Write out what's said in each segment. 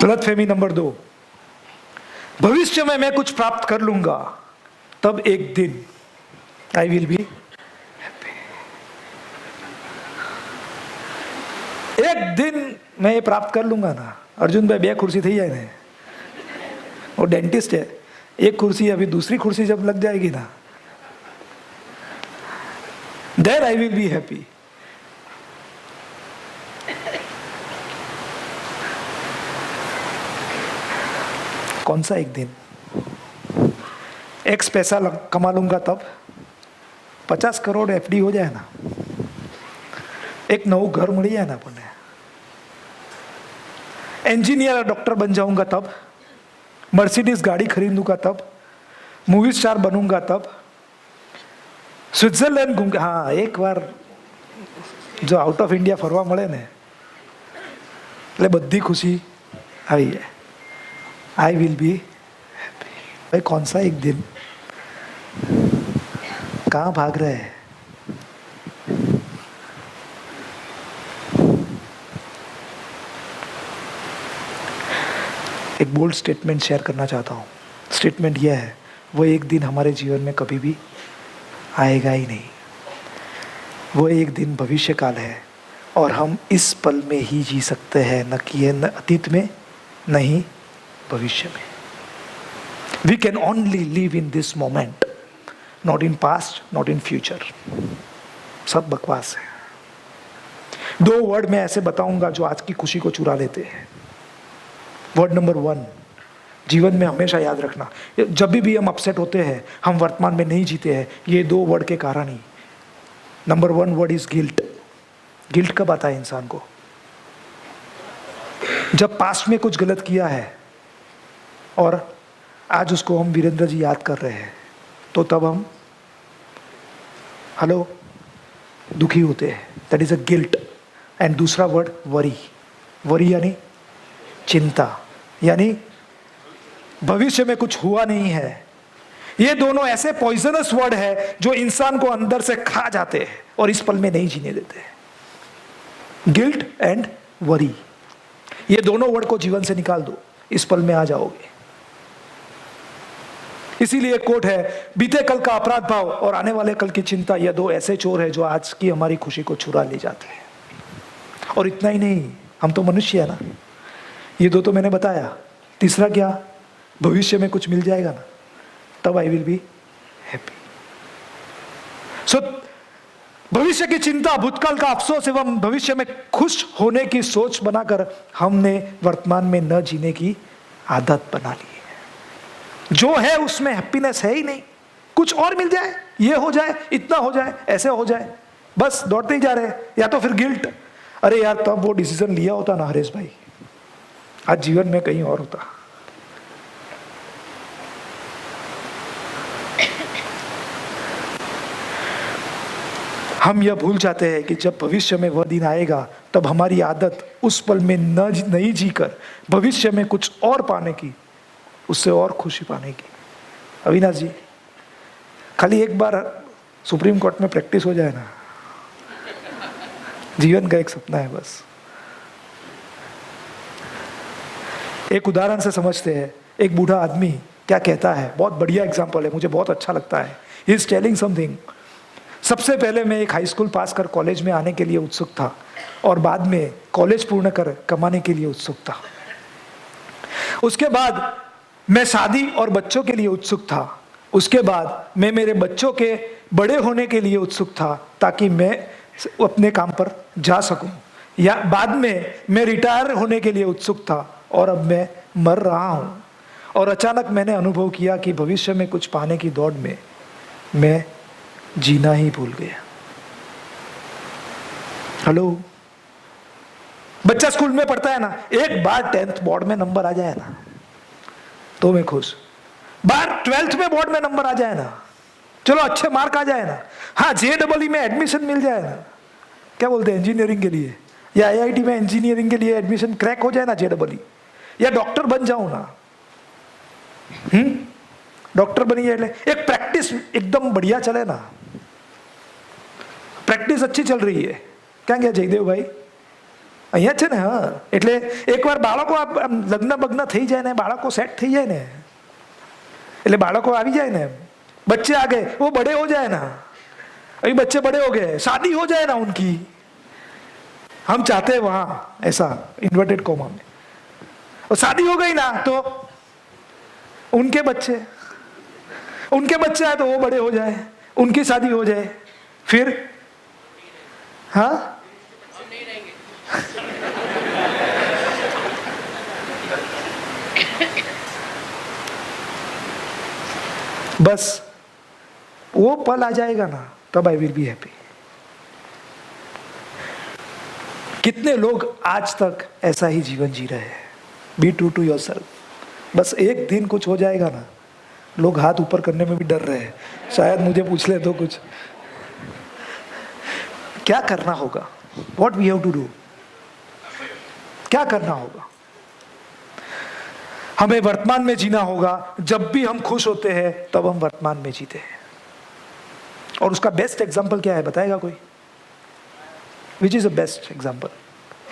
गलतफहमी नंबर 2, भविष्य में मैं कुछ प्राप्त कर लूंगा तब एक दिन आई विल बी हैप्पी। एक दिन मैं ये प्राप्त कर लूंगा ना। अर्जुन भाई 2 कुर्सी थी जाए, वो डेंटिस्ट है, 1 कुर्सी, अभी दूसरी कुर्सी जब लग जाएगी ना, there I will be happy. कौन सा एक दिन? एक्स पैसा कमा लूंगा तब 50 करोड़ एफडी हो जाए ना, एक नव घर मिल जाए ना अपने, इंजीनियर डॉक्टर बन जाऊंगा तब, मर्सिडीज गाड़ी खरीदूंगा तब, मूवी स्टार बनूंगा तब, स्विट्जरलैंड घूम, हाँ एक बार जो आउट ऑफ इंडिया फरवा મળે ને એટલે બધી ખુશી આવી જાય। आई विल बी हैप्पी। भाई कौन सा एक दिन? कहाँ भाग रहे हैं? एक बोल्ड स्टेटमेंट शेयर करना चाहता हूँ। स्टेटमेंट यह है, वो एक दिन हमारे जीवन में कभी भी आएगा ही नहीं। वो एक दिन भविष्य काल है और हम इस पल में ही जी सकते हैं, न कि न अतीत में न ही भविष्य में। We can only live in this moment, not in past, not in future. सब बकवास है। 2 वर्ड मैं ऐसे बताऊंगा जो आज की खुशी को चुरा लेते हैं। वर्ड नंबर 1, जीवन में हमेशा याद रखना, जब भी हम अपसेट होते हैं, हम वर्तमान में नहीं जीते हैं, ये 2 वर्ड के कारण ही। Number 1 word is guilt. Guilt कब आता है इंसान को? जब पास्ट में कुछ गलत किया है और आज उसको हम वीरेंद्र जी याद कर रहे हैं, तो तब हम दुखी होते हैं। That is a guilt. And दूसरा वर्ड वरी। वरी यानी चिंता, यानी भविष्य में कुछ हुआ नहीं है। ये दोनों ऐसे पॉइजनस वर्ड है जो इंसान को अंदर से खा जाते हैं और इस पल में नहीं जीने देते। गिल्ट एंड वरी, ये दोनों वर्ड को जीवन से निकाल दो, इस पल में आ जाओगे। इसीलिए एक कोट है, बीते कल का अपराध भाव और आने वाले कल की चिंता, ये 2 ऐसे चोर है जो आज की हमारी खुशी को चुरा ले जाते हैं। और इतना ही नहीं, हम तो मनुष्य है ना, ये 2 तो मैंने बताया। तीसरा क्या? भविष्य में कुछ मिल जाएगा ना, तब आई विल बी हैप्पी। सो भविष्य की चिंता, भूतकाल का अफसोस एवं भविष्य में खुश होने की सोच बनाकर हमने वर्तमान में न जीने की आदत बना ली है। जो है उसमें हैप्पीनेस है ही नहीं। कुछ और मिल जाए, ये हो जाए, इतना हो जाए, ऐसे हो जाए, बस दौड़ते ही जा रहे हैं। या तो फिर गिल्ट, अरे यार तब वो डिसीजन लिया होता ना हरेश भाई, आज जीवन में कहीं और होता। हम यह भूल जाते हैं कि जब भविष्य में वह दिन आएगा तब हमारी आदत उस पल में नहीं जीकर भविष्य में कुछ और पाने की, उससे और खुशी पाने की। अविनाश जी, खाली एक बार सुप्रीम कोर्ट में प्रैक्टिस हो जाए ना, जीवन का एक सपना है बस। एक उदाहरण से समझते हैं। एक बूढ़ा आदमी क्या कहता है, बहुत बढ़िया एग्जाम्पल है, मुझे बहुत अच्छा लगता है। He is telling something. सबसे पहले मैं एक हाई स्कूल पास कर कॉलेज में आने के लिए उत्सुक था और बाद में कॉलेज पूर्ण कर कमाने के लिए उत्सुक था। उसके बाद मैं शादी और बच्चों के लिए उत्सुक था। उसके बाद मैं मेरे बच्चों के बड़े होने के लिए उत्सुक था ताकि मैं अपने काम पर जा सकूं। या बाद में मैं रिटायर होने के लिए उत्सुक था और अब मैं मर रहा हूं। और अचानक मैंने अनुभव किया कि भविष्य में कुछ पाने की दौड़ में मैं जीना ही भूल गया। हेलो, बच्चा स्कूल में पढ़ता है ना, एक बार 10th बोर्ड में नंबर आ जाए ना तो मैं खुश। बार 12th में बोर्ड में नंबर आ जाए ना, चलो अच्छे मार्क आ जाए ना, हाँ JEE में एडमिशन मिल जाए ना, क्या बोलते हैं इंजीनियरिंग के लिए, या IIT में इंजीनियरिंग के लिए एडमिशन क्रैक हो जाए ना JEE, या डॉक्टर बन जाऊं ना, डॉक्टर बनी जाए, एक प्रैक्टिस एकदम बढ़िया चले ना, प्रैक्टिस अच्छी चल रही है, क्या जयदेव भाई, અહીંયા છે ને. હા, એટલે એકવાર બાળકો લગ્ન બગ્ન થઈ જાય ને, બાળકો સેટ થઈ જાય ને, એટલે બાળકો આવી જાય ને, बच्चे आ गए, वो बड़े हो जाए ना, अभी बच्चे बड़े हो गए, शादी हो जाए ना उनकी, हम चाहते हैं वहां ऐसा इन्वर्टेड कोमा में, और शादी हो गई ना तो उनके बच्चे आए तो वो बड़े हो जाए, उनकी शादी हो जाए, फिर हाँ बस वो पल आ जाएगा ना, तब आई विल बी हैप्पी. कितने लोग आज तक ऐसा ही जीवन जी रहे हैं. Be true to yourself. बस एक दिन कुछ हो जाएगा ना, लोग हाथ ऊपर करने में भी डर रहे हैं, शायद मुझे पूछ ले तो कुछ. क्या करना होगा? What we have to do? क्या करना होगा? हमें वर्तमान में जीना होगा. जब भी हम खुश होते हैं तब हम वर्तमान में जीते हैं. और उसका बेस्ट एग्जाम्पल क्या है, बताएगा कोई? Which is the best example?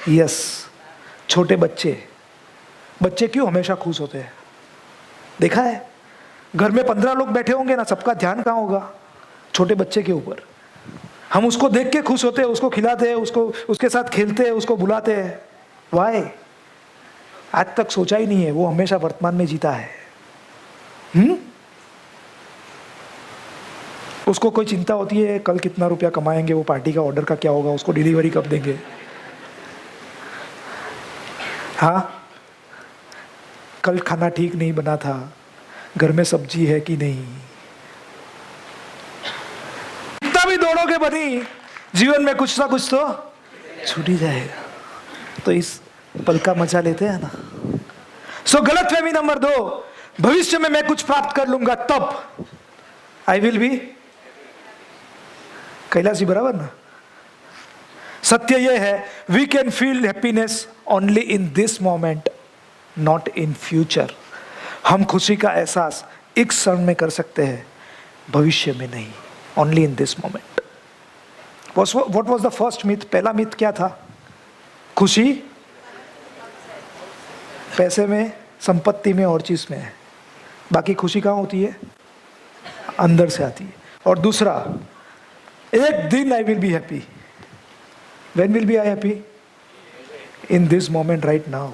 Yes, छोटे बच्चे क्यों हमेशा खुश होते हैं? देखा है, घर में 15 लोग बैठे होंगे ना, सबका ध्यान कहाँ होगा? छोटे बच्चे के ऊपर. हम उसको देख के खुश होते हैं, उसको खिलाते हैं, उसके साथ खेलते हैं, उसको बुलाते हैं. वाई? आज तक सोचा ही नहीं है, वो हमेशा वर्तमान में जीता है. उसको कोई चिंता होती है कल कितना रुपया कमाएंगे, वो पार्टी का ऑर्डर का क्या होगा, उसको डिलीवरी कब देंगे. हाँ, कल खाना ठीक नहीं बना था, घर में सब्जी है कि नहीं. कितना भी दौड़ोगे बनी, जीवन में कुछ ना कुछ तो छूट ही जाएगा. तो इस पल का मजा लेते हैं ना. सो गलतफहमी नंबर 2, भविष्य में मैं कुछ प्राप्त कर लूंगा तब I will be. Kailash ji बराबर ना. सत्य यह है, we can feel happiness only in this moment, not in future. हम खुशी का एहसास एक क्षण में कर सकते हैं, भविष्य में नहीं. Only in this moment. What was the first myth? पहला मिथ क्या था? खुशी पैसे में, संपत्ति में और चीज में है. बाकी खुशी कहाँ होती है? अंदर से आती है. और दूसरा, एक दिन I will be happy. When will be I happy? In this moment, right now.